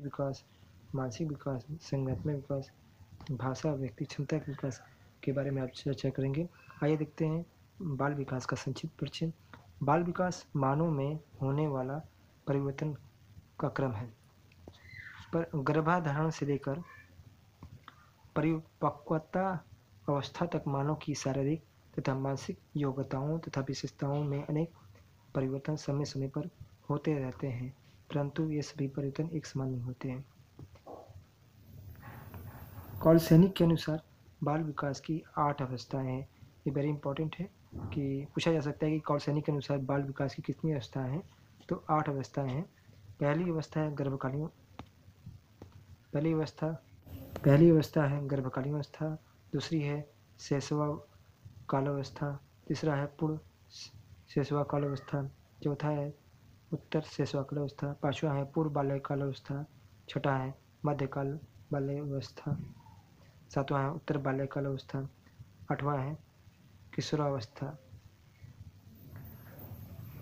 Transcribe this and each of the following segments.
विकास, मानसिक विकास, संज्ञानात्मक विकास, भाषा व्यक्ति क्षमता के विकास के बारे में आप चर्चा करेंगे। आइए देखते हैं बाल विकास का संक्षिप्त परिचय। बाल विकास मानव में होने वाला परिवर्तन का क्रम है। पर गर्भाधारण से लेकर परिपक्वता अवस्था तक मानव की शारीरिक तथा मानसिक योग्यताओं तथा विशेषताओं में अनेक परिवर्तन समय समय पर होते रहते हैं, परंतु ये सभी परिवर्तन एक समान नहीं होते हैं। कार्ल सैनिक के अनुसार बाल विकास की 8 अवस्थाएं हैं। ये वेरी इंपॉर्टेंट है कि पूछा जा सकता है कि कार्ल सैनिक के अनुसार बाल विकास की कितनी अवस्थाएं हैं, तो 8 अवस्थाएं हैं। पहली अवस्था है गर्भकालीन अवस्था, दूसरी है शैशवाकालावस्था, तीसरा है पूर्व शैशवाकालावस्था, चौथा है उत्तर शैशवाकालावस्था, पांचवा है पूर्व बाल्यकालावस्था, छठा है मध्यकाल बाल्यावस्था, सातवां है उत्तर बाल्यकालावस्था, आठवां है किशोरावस्था।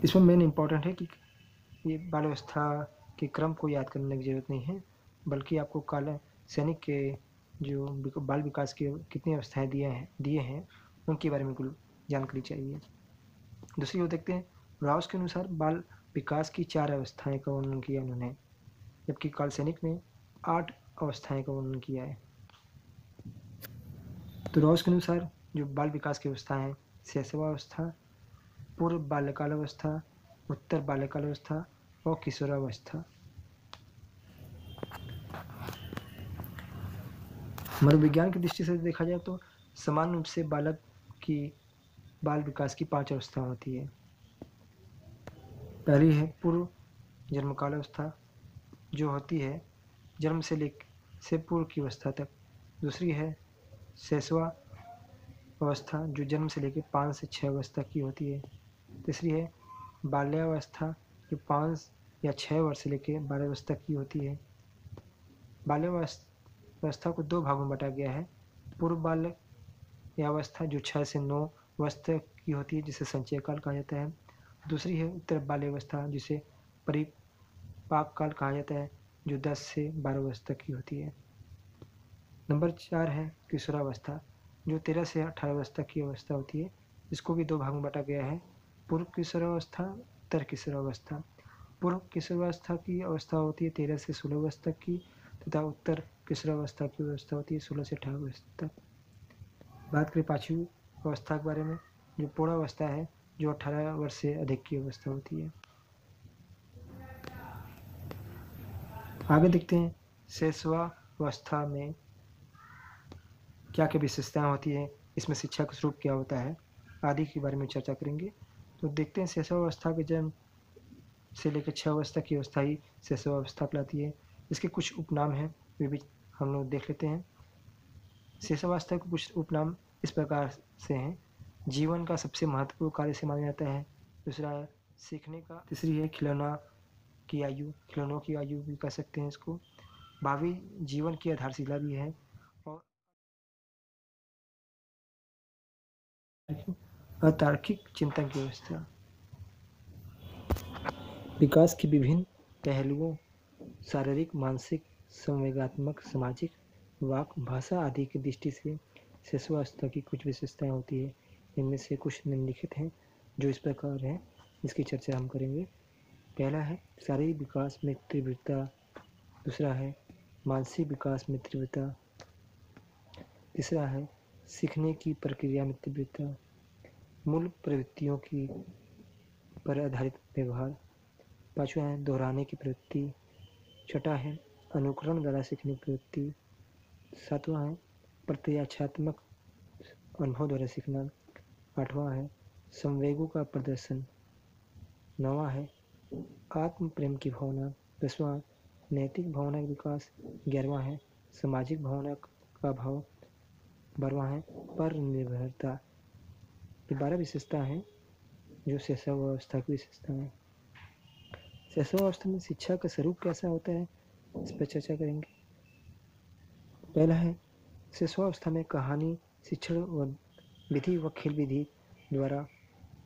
इसमें मेन इंपॉर्टेंट है कि ये बाल्यावस्था के क्रम को याद करने की जरूरत नहीं है, बल्कि आपको कार्ल सैनिक के जो बाल विकास की कितनी अवस्थाएं दिए हैं उनके बारे में कुल जानकारी चाहिए। दूसरी ओर देखते हैं, राउस के अनुसार बाल विकास की 4 अवस्थाएं का वर्णन किया उन्होंने, जबकि कार्ल सैनिक ने 8 अवस्थाएं का वर्णन किया है। तो राउस के अनुसार जो बाल विकास की अवस्थाएं हैं, शैशवावस्था, पूर्व बाल्यकालावस्था, उत्तर बाल्यकालावस्था और किशोरावस्था। मनोविज्ञान की दृष्टि से देखा जाए तो समान रूप से बालक की बाल विकास की 5 अवस्था होती है। पहली है पूर्व जन्मकालावस्था, जो होती है जन्म से पूर्व की अवस्था तक। दूसरी है शैशवा अवस्था, जो जन्म से लेकर 5 से 6 वर्ष तक की होती है। तीसरी है बाल्यावस्था, जो 5 या 6 वर्ष से लेकर 12 वर्ष तक की होती है। बाल्यावस्था को 2 भागों में बांटा गया है। पूर्व बाल्यावस्था जो 6 से 9 वर्ष तक की होती है, जिसे संचय काल कहा जाता है। दूसरी है उत्तर बाल्यावस्था, जिसे परिपाक काल कहा जाता है, जो 10 से 12 वर्ष तक की होती है। नंबर 4 है किशोरावस्था, जो 13 से 18 वर्ष तक की अवस्था होती है। इसको भी 2 भागों में बांटा गया है, पूर्व किशोरावस्था, उत्तर किशोरावस्था। पूर्व किशोरावस्था की अवस्था होती है 13 से 16 वर्ष तक की, तथा उत्तर किशोरावस्था की अवस्था होती है 16 से 18 वर्ष तक। बात करें 5वीं अवस्था के बारे में, जो पूर्णावस्था है, जो 18 वर्ष से अधिक की अवस्था होती है। आगे देखते हैं शैशवावस्था में क्या क्या विशेषताएं होती है, इसमें शिक्षा का स्वरूप क्या होता है आदि के बारे में चर्चा करेंगे। तो देखते हैं शैशवावस्था के जन्म से लेकर 6 वर्ष तक की अवस्था ही शैशवावस्था कहलाती है। इसके कुछ उपनाम हैं, वे भी हम लोग देख लेते हैं। शैशवावस्था के कुछ उपनाम इस प्रकार से हैं: जीवन का सबसे महत्वपूर्ण कार्य से माना जाता है। दूसरा है सीखने का। तीसरी है खिलौनों की आयु भी कह सकते हैं इसको। भावी जीवन की आधारशिला भी है। और अतार्किक चिंतन की अवस्था। विकास के विभिन्न पहलुओं शारीरिक, मानसिक, संवेगात्मक, सामाजिक, वाक, भाषा आदि की दृष्टि से शैशवावस्था की कुछ विशेषताएं होती है। इनमें से कुछ निम्नलिखित हैं जो इस प्रकार हैं, इसकी चर्चा हम करेंगे। पहला है शारीरिक विकास में तीव्रता, दूसरा है मानसिक विकास में तीव्रता, तीसरा है सीखने की प्रक्रिया में तीव्रता, मूल प्रवृत्तियों की पर आधारित व्यवहार, पांचवा है दोहराने की प्रवृत्ति, छठा है अनुकरण द्वारा सीखने की प्रवृत्ति, सातवां है प्रत्याक्षात्मक अनुभव द्वारा सीखना, आठवां है संवेगों का प्रदर्शन, नौवां है आत्म प्रेम की भावना, दसवां नैतिक भावना का विकास, 11वां है सामाजिक भावना का भाव, 12वां है पर निर्भरता। ये 12 विशेषता हैं जो शैशवावस्था की विशेषता है। शैशवावस्था में शिक्षा का स्वरूप कैसा होता है, इस पर चर्चा करेंगे। पहला है शैशवावस्था में कहानी शिक्षण व विधि व खेल विधि द्वारा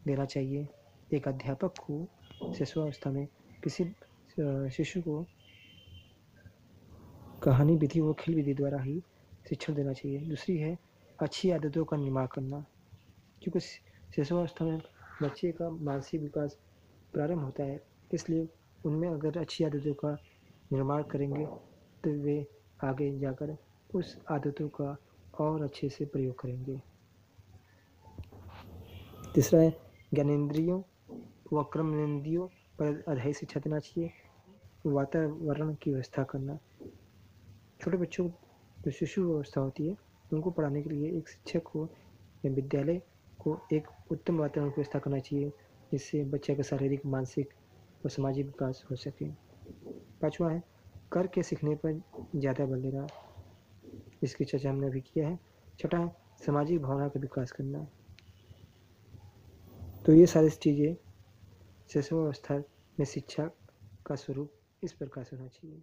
देना चाहिए। एक अध्यापक को शैशवावस्था में किसी शिशु को कहानी विधि व खेल विधि द्वारा ही शिक्षण देना चाहिए। दूसरी है अच्छी आदतों का निर्माण करना, क्योंकि शिशुअवस्था में बच्चे का मानसिक विकास प्रारंभ होता है, इसलिए उनमें अगर अच्छी आदतों का निर्माण करेंगे तो वे आगे जाकर उस आदतों का और अच्छे से प्रयोग करेंगे। तीसरा है ज्ञानेंद्रियों व कर्मेंद्रियों पर आधारित शिक्षा देना चाहिए। वातावरण की व्यवस्था करना, छोटे बच्चों जो शिशु अवस्था होती है उनको पढ़ाने के लिए एक शिक्षक को या विद्यालय को एक उत्तम वातावरण की व्यवस्था करना चाहिए, जिससे बच्चे का शारीरिक, मानसिक और सामाजिक विकास हो सके। पांचवा है करके सीखने पर ज़्यादा बल देना, इसकी चर्चा हमने अभी किया है। छठा है सामाजिक भावना का विकास करना। तो ये सारी चीज़ें शिशु अवस्था में शिक्षा का स्वरूप इस प्रकार से होना चाहिए।